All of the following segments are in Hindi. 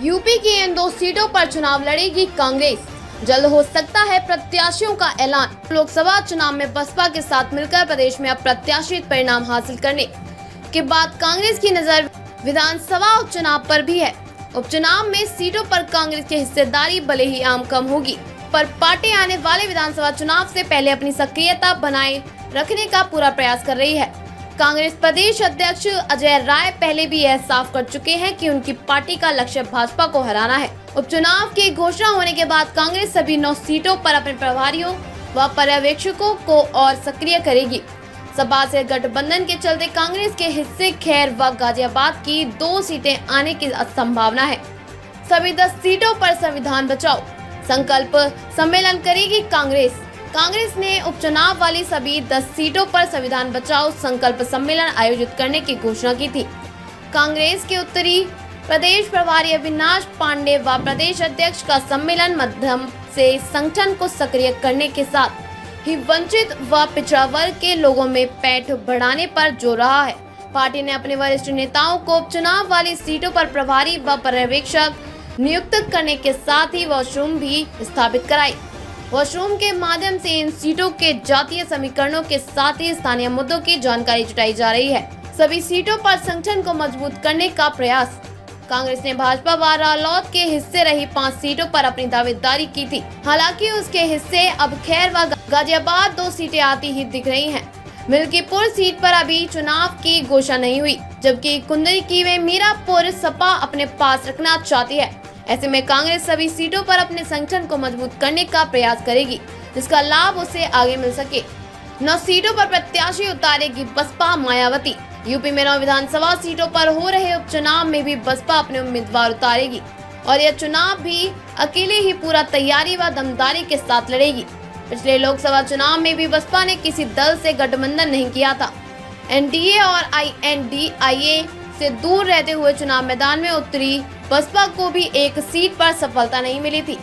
यूपी की इन 2 सीटों पर चुनाव लड़ेगी कांग्रेस। जल्द हो सकता है प्रत्याशियों का ऐलान। लोकसभा चुनाव में बसपा के साथ मिलकर प्रदेश में अप्रत्याशित परिणाम हासिल करने के बाद कांग्रेस की नजर विधानसभा उपचुनाव पर भी है। उपचुनाव में सीटों पर कांग्रेस की हिस्सेदारी भले ही आम कम होगी, पर पार्टी आने वाले विधानसभा चुनाव से पहले अपनी सक्रियता बनाए रखने का पूरा प्रयास कर रही है। कांग्रेस प्रदेश अध्यक्ष अजय राय पहले भी यह साफ कर चुके हैं कि उनकी पार्टी का लक्ष्य भाजपा को हराना है। उपचुनाव की घोषणा होने के बाद कांग्रेस सभी 9 सीटों पर अपने प्रभारियों व पर्यवेक्षकों को और सक्रिय करेगी। सपा से गठबंधन के चलते कांग्रेस के हिस्से खैर व गाजियाबाद की 2 सीटें आने की संभावना है। सभी 10 सीटों पर संविधान बचाओ संकल्प सम्मेलन करेगी कांग्रेस। कांग्रेस ने उपचुनाव वाली सभी 10 सीटों पर संविधान बचाओ संकल्प सम्मेलन आयोजित करने की घोषणा की थी। कांग्रेस के उत्तरी प्रदेश प्रभारी अविनाश पांडे व प्रदेश अध्यक्ष का सम्मेलन माध्यम से संगठन को सक्रिय करने के साथ ही वंचित व पिछड़ा वर्ग के लोगों में पैठ बढ़ाने पर जोर रहा है। पार्टी ने अपने वरिष्ठ नेताओं को उपचुनाव वाली सीटों पर प्रभारी व पर्यवेक्षक नियुक्त करने के साथ ही वॉशरूम भी स्थापित कराई। वॉशरूम के माध्यम से इन सीटों के जातीय समीकरणों के साथ ही स्थानीय मुद्दों की जानकारी जुटाई जा रही है। सभी सीटों पर संगठन को मजबूत करने का प्रयास। कांग्रेस ने भाजपा व रालोद के हिस्से रही 5 सीटों पर अपनी दावेदारी की थी। हालांकि उसके हिस्से अब खैर व गाजियाबाद 2 सीटें आती ही दिख रही हैं। मिल्कीपुर सीट पर अभी चुनाव की घोषणा नहीं हुई, जबकि कुंदरी में मीरापुर सपा अपने पास रखना चाहती है। ऐसे में कांग्रेस सभी सीटों पर अपने संगठन को मजबूत करने का प्रयास करेगी, जिसका लाभ उसे आगे मिल सके। 9 सीटों पर प्रत्याशी उतारेगी बसपा मायावती। यूपी में 9 विधानसभा सीटों पर हो रहे उपचुनाव में भी बसपा अपने उम्मीदवार उतारेगी और यह चुनाव भी अकेले ही पूरा तैयारी व दमदारी के साथ लड़ेगी। पिछले लोकसभा चुनाव में भी बसपा ने किसी दल से गठबंधन नहीं किया था। एनडीए और INDIA से दूर रहते हुए चुनाव मैदान में उतरी बसपा को भी एक सीट पर सफलता नहीं मिली थी।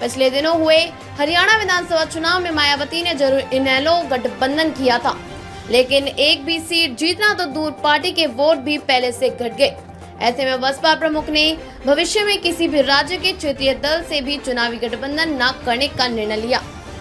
पिछले दिनों हुए हरियाणा विधानसभा चुनाव में मायावती ने जरूर इनेलो गठबंधन किया था, लेकिन एक भी सीट जीतना तो दूर, पार्टी के वोट भी पहले से घट गए। ऐसे में बसपा प्रमुख ने भविष्य में किसी भी राज्य के क्षेत्रीय दल से भी चुनावी गठबंधन न करने का निर्णय लिया।